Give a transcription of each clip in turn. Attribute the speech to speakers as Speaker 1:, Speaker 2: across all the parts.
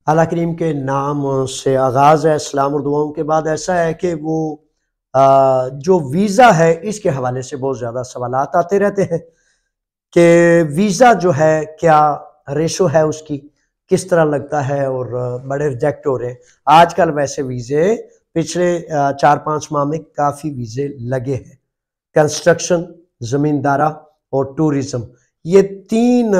Speaker 1: अल्लाह करीम के नाम से आगाज़ है। सलाम और दुआओं के बाद ऐसा है कि वो जो वीज़ा है इसके हवाले से बहुत ज़्यादा सवालात आते रहते हैं कि वीज़ा जो है क्या रेशो है उसकी, किस तरह लगता है, और बड़े रिजेक्ट हो रहे हैं आजकल। वैसे वीज़े पिछले 4-5 माह में काफ़ी वीज़े लगे हैं। कंस्ट्रक्शन, ज़मींदारा और टूरिज़्म, ये 3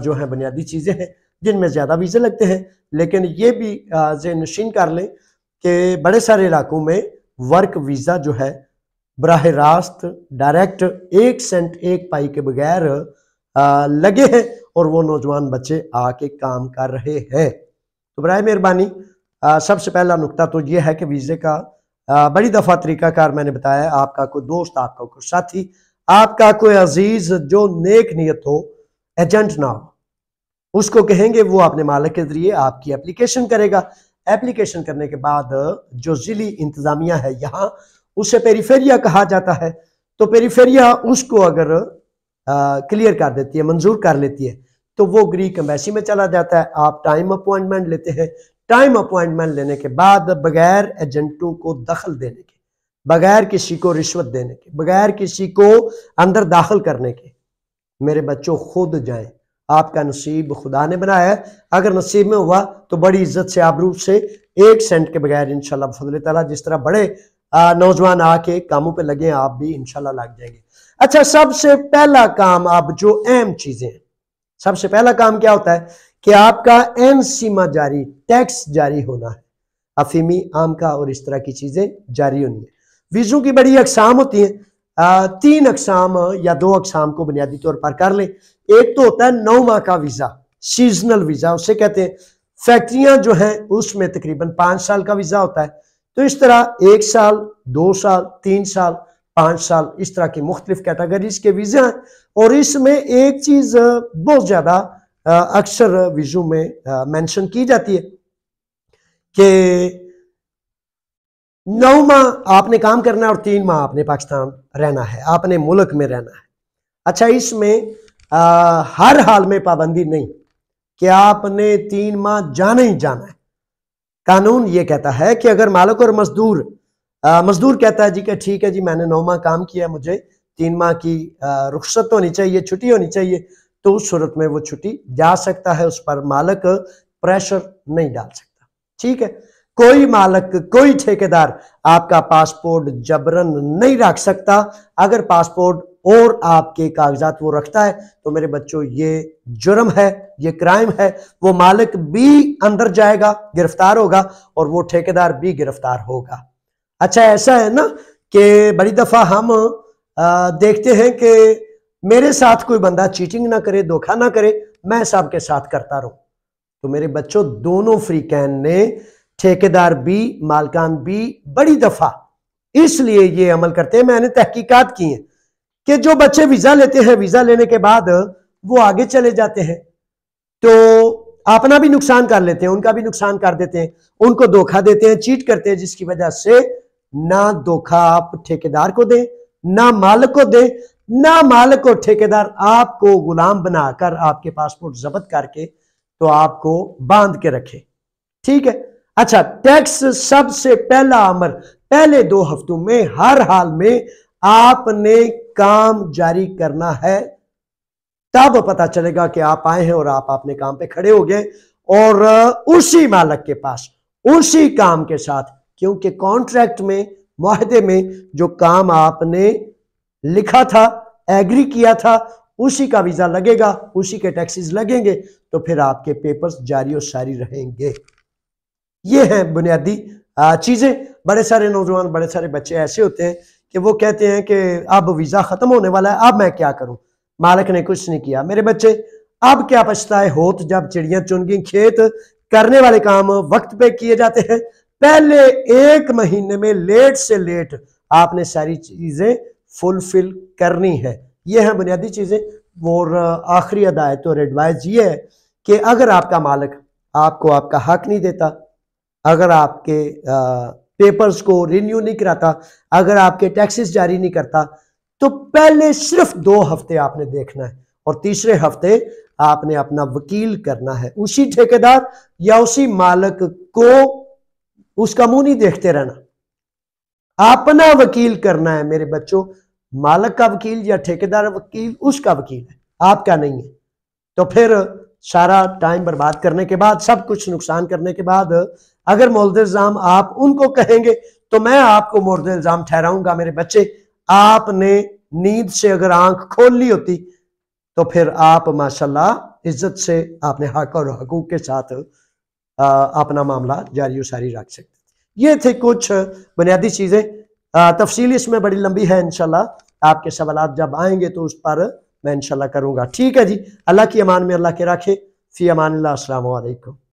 Speaker 1: जो है बुनियादी चीज़ें हैं जिनमें ज़्यादा वीज़े लगते हैं। लेकिन ये भी ज़हन-नशीन कर लें कि बड़े सारे इलाकों में वर्क वीज़ा जो है बराह रास्त डायरेक्ट 1 सेंट 1 पाई के बगैर लगे हैं और वो नौजवान बच्चे आके काम कर रहे हैं। तो बराए मेहरबानी सबसे पहला नुकता तो ये है कि वीज़े का बड़ी दफ़ा तरीकाकार मैंने बताया। आपका कोई दोस्त, आपका कोई साथी, आपका कोई अजीज जो नेक नियत हो, एजेंट ना हो, उसको कहेंगे वो अपने मालिक के जरिए आपकी एप्लीकेशन करेगा। एप्लीकेशन करने के बाद जो जिली इंतजामिया है यहाँ, उसे पेरीफेरिया कहा जाता है। तो पेरीफेरिया उसको अगर क्लियर कर देती है, मंजूर कर लेती है, तो वो ग्रीक एम्बेसी में चला जाता है। आप टाइम अपॉइंटमेंट लेते हैं। टाइम अपॉइंटमेंट लेने के बाद बगैर एजेंटों को दखल देने के, बगैर किसी को रिश्वत देने के, बगैर किसी को अंदर दाखिल करने के, मेरे बच्चों खुद जाएं। आपका नसीब खुदा ने बनाया है। अगर नसीब में हुआ तो बड़ी इज्जत से, आबरू से, 1 सेंट के बगैर इंशाल्लाह फजल ताला, जिस तरह बड़े नौजवान आके कामों पे लगे, आप भी इंशाल्लाह लग जाएंगे। अच्छा, सबसे पहला काम, अब जो अहम चीजें हैं, सबसे पहला काम क्या होता है कि आपका एनसीमा जारी, टैक्स जारी होना है। अफीमी, आम का और इस तरह की चीजें जारी होनी है। वीजों की बड़ी अकसाम होती हैं। 3 अकसाम या 2 अकसाम को बुनियादी तौर पर कर ले। एक तो होता है 9 माह का वीजा, सीजनल वीजा उसे कहते हैं। फैक्ट्रियां जो हैं उसमें तकरीबन 5 साल का वीजा होता है। तो इस तरह 1 साल, 2 साल, 3 साल, 5 साल, इस तरह की मुख्तलिफ कैटेगरीज के वीजा हैं। और इसमें एक चीज बहुत ज्यादा अक्सर वीजों में मेंशन की जाती है कि 9 माह आपने काम करना है और 3 माह आपने पाकिस्तान रहना है, आपने मुल्क में रहना है। अच्छा, इसमें हर हाल में पाबंदी नहीं कि आपने 3 माह जाना ही जाना है। कानून ये कहता है कि अगर मालिक और मजदूर, मजदूर कहता है जी कि ठीक है जी, मैंने 9 माह काम किया, मुझे 3 माह की रुख्सत होनी चाहिए, छुट्टी होनी चाहिए, तो उस सूरत में वो छुट्टी जा सकता है। उस पर मालिक प्रेशर नहीं डाल सकता। ठीक है, कोई मालिक, कोई ठेकेदार आपका पासपोर्ट जबरन नहीं रख सकता। अगर पासपोर्ट और आपके कागजात वो रखता है तो मेरे बच्चों ये जुर्म है, ये क्राइम है। वो मालिक भी अंदर जाएगा, गिरफ्तार होगा, और वो ठेकेदार भी गिरफ्तार होगा। अच्छा, ऐसा है ना कि बड़ी दफा हम देखते हैं कि मेरे साथ कोई बंदा चीटिंग ना करे, धोखा ना करे, मैं सबके साथ करता रहूं। तो मेरे बच्चों, दोनों फ्रीकैन ने, ठेकेदार भी, मालकान भी, बड़ी दफा इसलिए ये अमल करते हैं, मैंने तहकीकात की है कि जो बच्चे वीजा लेते हैं, वीजा लेने के बाद वो आगे चले जाते हैं तो अपना भी नुकसान कर लेते हैं, उनका भी नुकसान कर देते हैं, उनको धोखा देते हैं, चीट करते हैं, जिसकी वजह से ना धोखा आप ठेकेदार को दें, ना मालिक को दें, ना मालिक और ठेकेदार आपको गुलाम बनाकर आपके पासपोर्ट जब्त करके तो आपको बांध के रखे। ठीक है। अच्छा, टैक्स सबसे पहला अमर, पहले 2 हफ्तों में हर हाल में आपने काम जारी करना है। तब पता चलेगा कि आप आए हैं और आप अपने काम पे खड़े हो गए, और उसी मालिक के पास, उसी काम के साथ, क्योंकि कॉन्ट्रैक्ट में, मुआहदे में जो काम आपने लिखा था, एग्री किया था, उसी का वीजा लगेगा, उसी के टैक्सेस लगेंगे, तो फिर आपके पेपर्स जारी और सारी रहेंगे। ये हैं बुनियादी चीजें। बड़े सारे नौजवान, बड़े सारे बच्चे ऐसे होते हैं कि वो कहते हैं कि अब वीजा खत्म होने वाला है, अब मैं क्या करूं, मालिक ने कुछ नहीं किया। मेरे बच्चे, अब क्या पछताए होत जब चिड़ियां चुन गई खेत। करने वाले काम वक्त पे किए जाते हैं। पहले 1 महीने में लेट से लेट आपने सारी चीजें फुलफिल करनी है। ये है बुनियादी चीजें। और आखिरी हदायत और एडवाइस ये है कि अगर आपका मालिक आपको आपका हक नहीं देता, अगर आपके पेपर्स को रिन्यू नहीं कराता, अगर आपके टैक्सेस जारी नहीं करता, तो पहले सिर्फ 2 हफ्ते आपने देखना है, और तीसरे हफ्ते आपने अपना वकील करना है, उसी ठेकेदार या उसी मालिक को उसका मुंह नहीं देखते रहना, अपना वकील करना है मेरे बच्चों। मालिक का वकील या ठेकेदार वकील उसका वकील है, आपका नहीं है। तो फिर सारा टाइम बर्बाद करने के बाद, सब कुछ नुकसान करने के बाद, अगर मोर्द इल्जाम आप उनको कहेंगे तो मैं आपको मोर्द इल्जाम ठहराऊंगा। मेरे बच्चे, आपने नींद से अगर आंख खोल ली होती तो फिर आप माशाल्लाह इज्जत से आपने हक और हकूक के साथ अपना मामला जारी सारी रख सकते। ये थे कुछ बुनियादी चीजें। तफसील इसमें बड़ी लंबी है, इंशाल्लाह आपके सवाल जब आएंगे तो उस पर मैं इंशाल्लाह करूंगा। ठीक है जी, अल्लाह की अमान में अल्लाह के रखे। फी अमान अल्लाह। अस्सलामु अलैकुम।